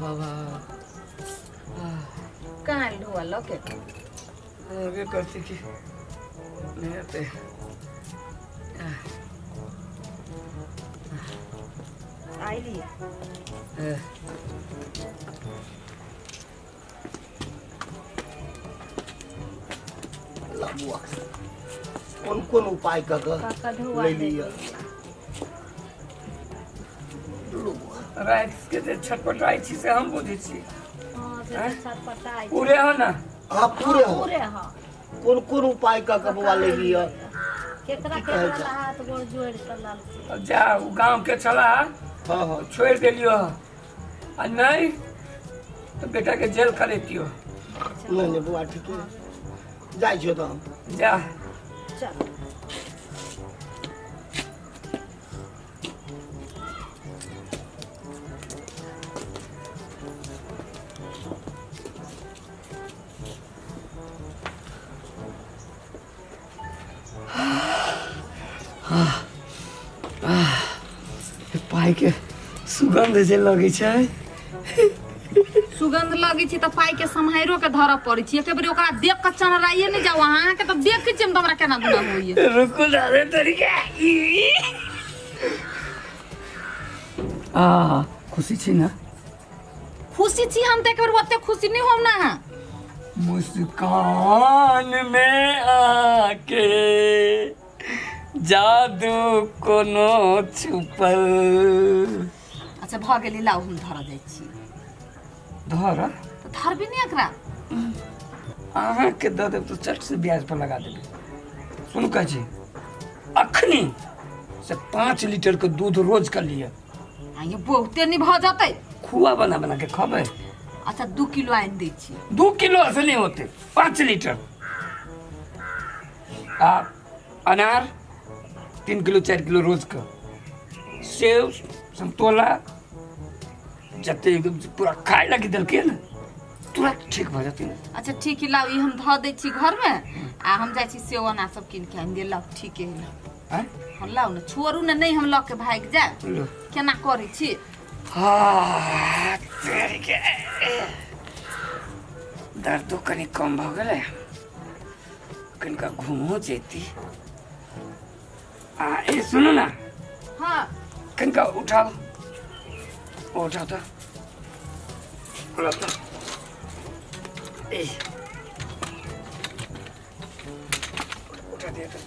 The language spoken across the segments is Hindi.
बाबा कहाँ ढुआ लौके आगे करती कि नहीं आते आइली बुआ कौन कौन उपाय काका ढुआ ले लिया रात के जे छटपटाई छी से हम बुझी छी हां से छटपटाई पूरे हो ना हाँ पूरे हो पूरे हां कौन कौन उपाय बुआ ले लिया केकरा केकरा हाथ गोड़ जोड़ के लाल जा उ गांव के चला हाँ हाँ छोड़ देलियो आ नहीं तो बेटा के जेल करे दियो नहीं बुआ ठीक है जाई छो तो हम जा चल पाई के सुगंध जे लगे छै सुगंध लगी छी त पाई के सम्हारो के धर पड़ी छी एक बेर ओकरा देख के चनराइए नहीं जाओ अहाँ के त देख के हम हमरा केना गुना होइए रुको दादे तरीके खुशी छी ना खुशी छी हम त एक बेर ओते खुशी नहीं होम ना मुस्कान में आके जादू कोनो छुपल अच्छा भ गेली लाउ हम धर जाई छी धर त धर भी नहीं एकरा अहाँ के दे देब तो चट से ब्याज पर लगा देबे सुन कह छी अखनी से 5 लीटर के दूध रोज कर लिए ये बहुते नहीं भ जाते खुआ बना बना के खबे अच्छा 2 किलो आइन दै छी 2 किलो से नहीं होते 5 लीटर आ अनार 3 किलो 4 किलो रोज का सेब संतोला जते एकदम पूरा खाए लगी दिल के ना तुरंत ठीक भ जाती ना अच्छा ठीक है लाउ ई हम ध दै छी घर में आ हम जाई छी सेव अनार सब किन के आइन दे लाउ ठीक है हैं हम लाउ ना छोड़ू ना नहीं हम ल के भाग जा लो केना करै छी हाँ तेरी के दर्द तो कनी कम भ गेलै कनिका घूमो जेती ए सुनो ना हां कनिका उठाओ उठाओ तो ए उठा दिया तो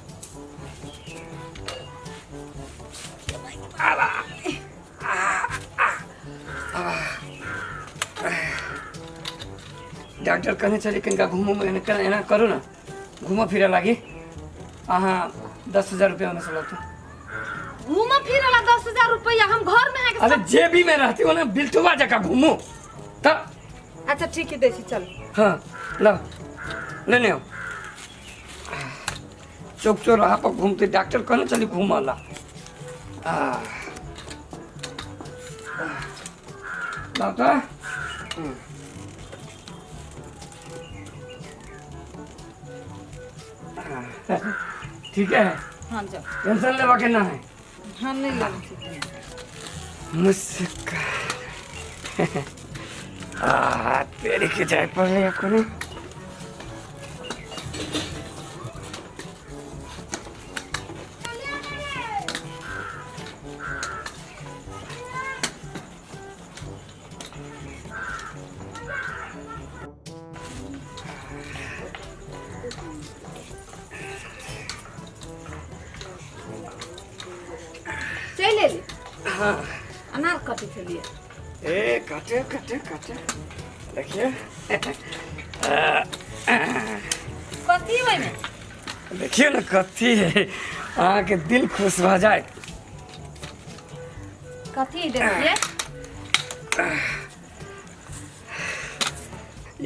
आला डॉक्टर कहने चले कनिका घूमो में एना करो ना घूमो फिरे लागी अहाँ 10,000 रुपया में चलो तो घूम फिर वाला 10,000 रुपया हम घर में है के अरे जेबी में रहती हो ना बिल्टुआ जगह घूमो तब अच्छा ठीक है देसी चल हाँ लो लेने आओ चौक चौराहा पर घूमते डॉक्टर कहने चली घूमला डॉक्टर ठीक है हां जा टेंशन लेवा के ना है हम नहीं लेंगे मुस्कान तेरी की जाए पर ले आपको नहीं चले ले हाँ अनार काटे के लिए ए काटे काटे काटे देखिए कथी होय में देखिए ना कथी है अहाँ के दिल खुश हो जाए कथी देखिए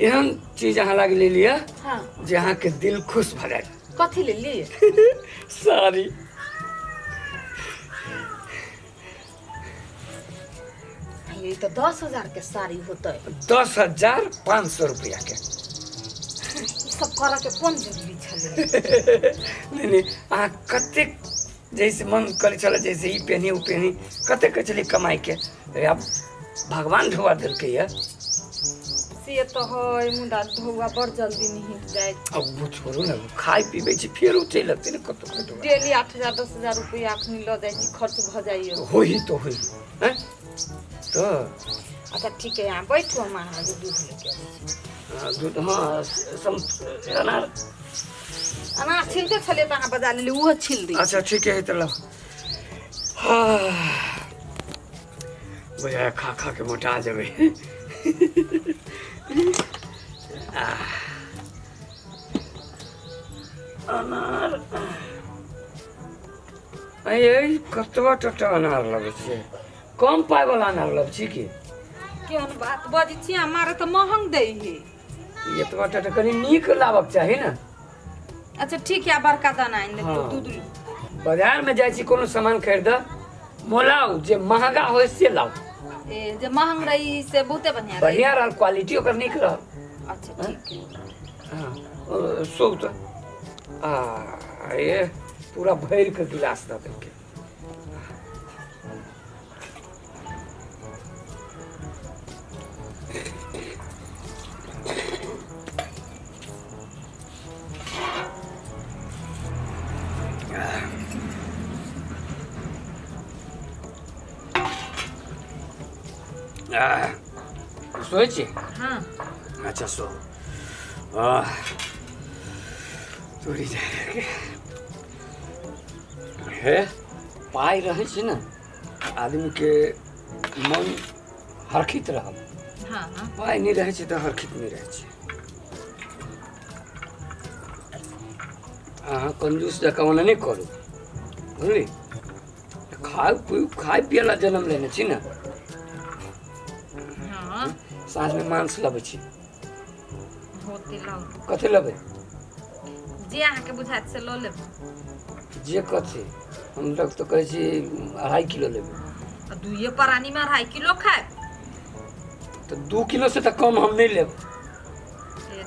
एहन चीज अहाँ लाग ले लिया हां जे अहाँ के दिल खुश हो जाए कथी ले लिए सारी ये तो 10,000 के साड़ी होता है। 10,500 रुपया के। सब करा के कौन जरूरी छले? नहीं अहाँ कतेक जैसे मन करे चला जैसे ई पहनी उ पहनी कतेक चली कमाई के अब भगवान ढुआ दिल के ये से तो है मुंडा धोवा बड़ जल्दी नहीं जाए। अब वो छोड़ो ना खाई पीबे छी फिर उठे लगते ना कतो कतो डेली 8,000 10,000 रुपया अखनी ल जाए छी खर्च भ जाइए। होई तो होई हैं तो अच्छा ठीक है यहाँ बैठो हम अहाँ दूध लेके आबै छी। दूध हाँ सम अनार अनार छिलते छले त अहाँ बजा लेली उहो छिल दी। अच्छा ठीक है तो लो हाँ भैया खा खा के मोटा जाबे अनार ए कतवा टटा अनार लगे छे कम पाई वाला अनार लगे छी की केहन बात बजी छी हमारे तो महंग दे है। ये तो टटा कनी नीक लाबक चाही ना। अच्छा ठीक है बड़का दाना आइन ले हाँ। दूध बाजार में जाय छी कोनो सामान खरीद मोलाउ जे महंगा होय से लाओ। ए जे महंग रही से बहुते बढ़िया रही। बढ़िया रहल क्वालिटी ओकर नीक रहल। अच्छा ठीक है हाँ सब तो ये पूरा भर के गिलास दे देलके सोए छी हाँ अच्छा सो तोरी जाए हे पाई रहे छी ना आदमी के मन हरखित रहल। हाँ पाई नहीं रहे छी तो हरखित नहीं रहे छी। अहाँ कंजूस जकाँ ओना नहीं करू बुझली खाए पियला जन्म लेने छी ना। हाँ साँझ में मांस लबै छी होते लाओ कथी लेबै जे अहाँ के बुझाइत से लो लेब। जे कथी हम लोग तो कहै छी 2.5 किलो लेबै दुइये परानी में 2.5 किलो खाए तो 2 किलो से तो कम हम नहीं लेब।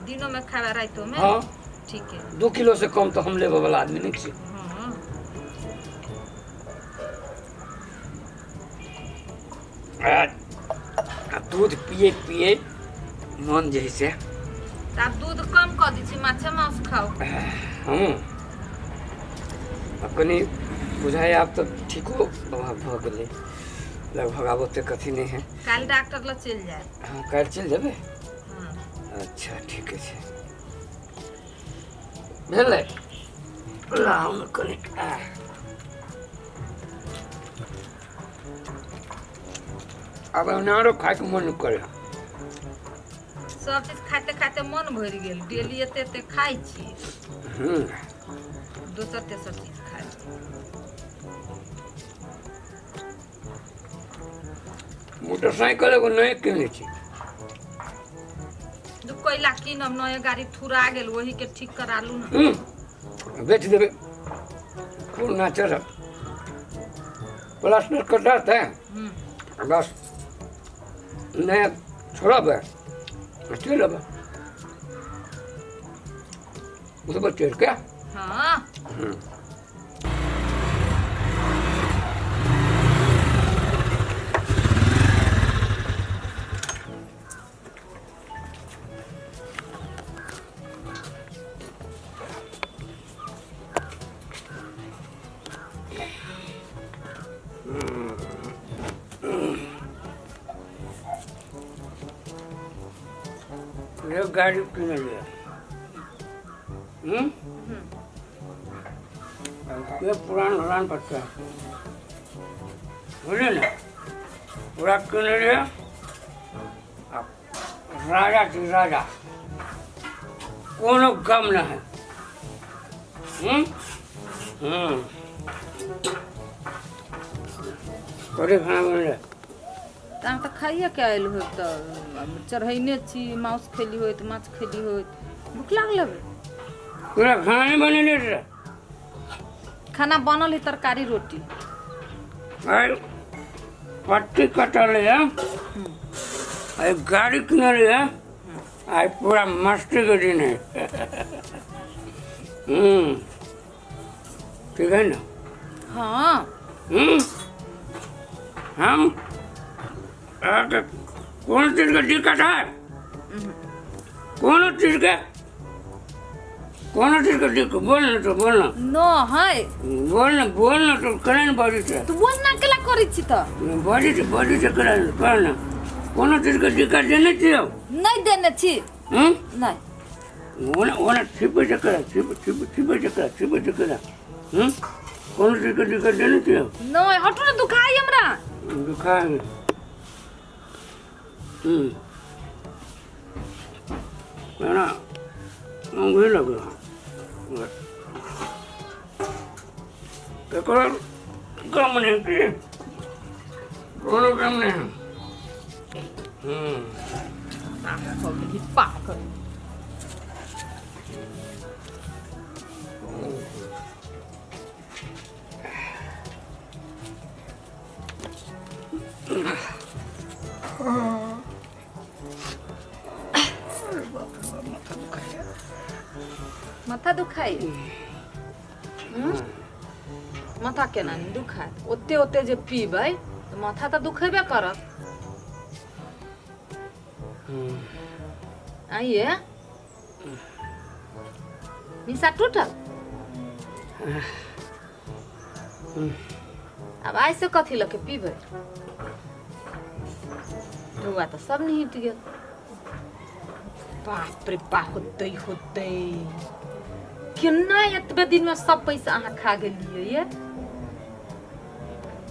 दिनों में खाए रातों में। हाँ ठीक है 2 किलो से कम तो हम लेबे वाला आदमी नहीं छी। हाँ दूध पिए पिए मन जैसे आप दूध कम कर दी छी माछा मांस खाओ। कनी बुझाए आप तो ठीक हो भ गेले लगभग आब ओते कथी नहीं है। कल डॉक्टर ल चल जाए। हाँ कल चल जाबे। हाँ अच्छा ठीक है भेले लाओ न कनी अब अनारो खाए के मन करे सब चीज खाते खाते मन भर गेल डेली एते एते खाई छी दोसर तेसर चीज खाई मोटरसाइकिल एगो नए किने छी दू कोयला कीनब नया गाड़ी थुरा गेल वही के ठीक करा लू ना। बेच देबे पुराना चढ़ प्लास्टर कर देते हैं बस नया छोड़ब चल अब उसको चढ़ के हाँ ये गाड़ी किने लिया ये पुरान पत्ता बुझे ना पूरा किने लिया राजा थी राजा कोनो गम न है। कथी खाना बनले तहन तऽ खाइए के आयल हो तऽ चढ़ैने छी मांस खेली हो माछ खेली हो भूख लागल है। पूरा खाना नहीं बनेले रे खाना बनल है तरकारी रोटी। पट्टी कटल है आई गाड़ी किनल है आई पूरा मस्ती के दिन है ठीक है ना हाँ हम कौन चीज का दिक्कत है कौन चीज का दिक्कत बोलना तो बोलना नो है बोलना तो करे ना बॉडी से तू बोल ना केला करी छी त बॉडी से करे ना कौन चीज का दिक्कत देने चाहिए नहीं देने छी नहीं ओना छिपे से करे कौन चीज का दिक्कत देने चाहिए नो हटो ना दुखाई हमरा दुखाएंगे ना मुझे लगा कम नहीं की कोनो कम नहीं पागल माथा दुखाई माथा केना नहीं दुखाय ओते ओते जे पीबै तो माथा तो दुखेबे करत आइए निशा टूटल अब ऐसे कथी लके पीबै ढुआ तो सब नहीं हिट गेल बाप रे बा होते केना एतबे दिन में सब पैसा अहाँ खा गेलिए ये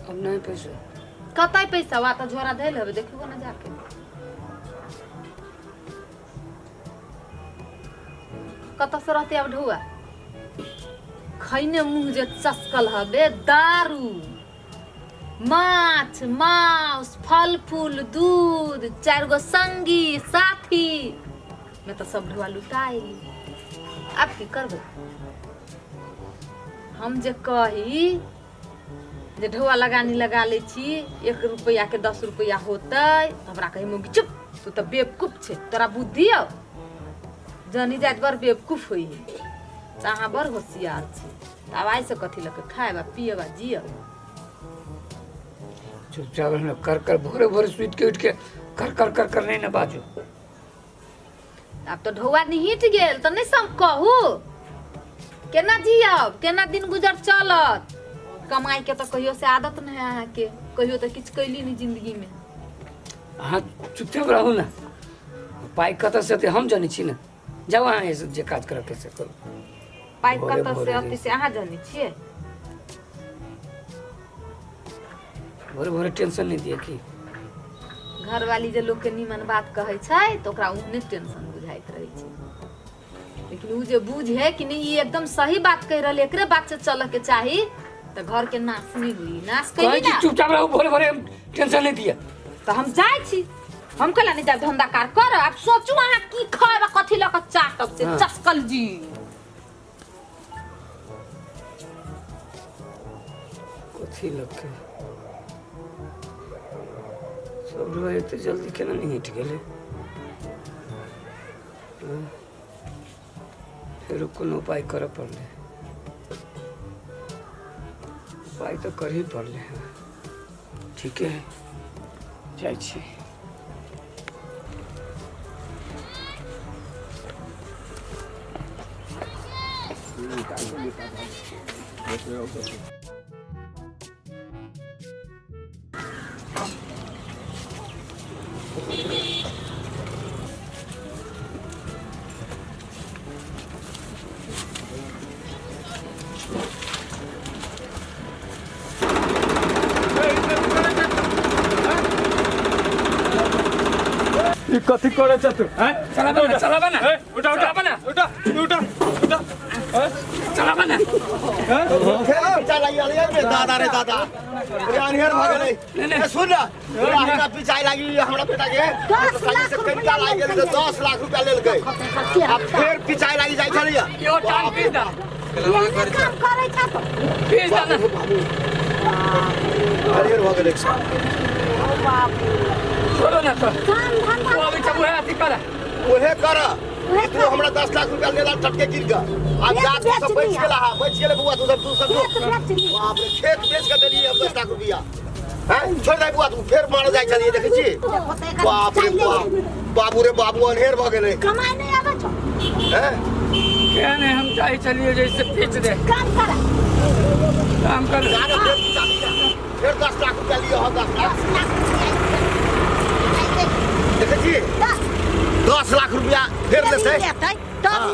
अब नहीं पैसा कतई पैसा वा तो झोरा धैल हवे देखियो ना जाके कत से रहते अब ढुआ खैने मुंह जे चस्कल हवे दारू माछ मांस फल फूल दूध 4 गो संगी साथी मैं तो सब ढुआ लुटाई अब की करबे हम जे कही जे ढुआ लगानी लगा ले छी 1 रुपया के 10 रुपया होते हमरा कही मुंगी चुप तू तो बेवकूफ छे तोरा बुद्धि हो जानी जात बर बेवकूफ होई चाहा बर होशियार छे अब आई से कथी लके खाएबा पिएबा जियो चुपचाप रहना कर भोरे भोरे सुत के उठ के कर नहीं ना बाजो अब तो ढौआ निहिट गेल तो नहीं सम कहू केना जियब केना दिन गुजर चलत कमाई के तो कहियो से आदत नहीं है अहाँ के कहियो तो किछ कैली नहीं जिंदगी में हाँ चुपचाप रहू ना पाई कत से हम जानी छी ना जाओ अहाँ ऐसे जे काज कर कैसे करो पाई भोरे कत भोरे से अति से अहाँ जानी छिए भोरे भोरे टेंशन नहीं दिए कि घर वाली जे लोग के निमन बात कहै छै तो ओकरा उन्ने टेंशन बुझाइत रहे छै लेकिन उ जे बुझे कि नहीं ये एकदम सही बात कह रहल एकरे बात से चले के चाही तो घर के नाश नहीं हुई नाश कैली ना चुपचाप रहू भोरे भोरे टेंशन नहीं दिए तो हम जाय छी हम कला नहीं जाब धंधा कार कर अब सोचू अहाँ की खाएबा कथी ल के चाटब से हाँ। चस्कल जी कथी लगे सब लोग इतने जल्दी केना नहीं हिट गेले फिर कोनो उपाय करे पड़ले उपाय तो कर ही पड़ले ठीक है जाय छी कथी करे छ तू हैं चला बना उठा चला बना उठा चला बना फेर पिचा लागि अरे दादा रे दादा अरे अनहेर भ गेलै ए सुन न हमरा पिचाई लागि हमरा बेटा के 10 से कनिका लागि गेलै 10 लाख रुपया लेलकै अब फेर पिचाई लागि जाइ छलै यो टाइम पीस दा काम करै छ त पीस दा ना अनहेर भ गेलै छोड़ो ना तो काम धंधा वो अभी सब है अथी कर ओहे कर तू हमरा 10 लाख रुपया लेला टटके गिर ग अब जा तू सब बच गेला हा बच गेले बुआ तू सब बाप रे खेत बेच के देली अब 10 लाख रुपया हैं छोड़ दे बुआ तू फेर मार जाइ छली देखै छी बाप रे बाप बाबू रे बाबू अनहेर भ गेलै कमाई नहीं आवे छ हैं क्या नहीं हम चाहे चलिए जैसे पीछ दे काम कर काम कर जाने फेर 10 लाख रुपया लियो हो 10 लाख देखै छी 10 लाख रुपया फेर लेतै तब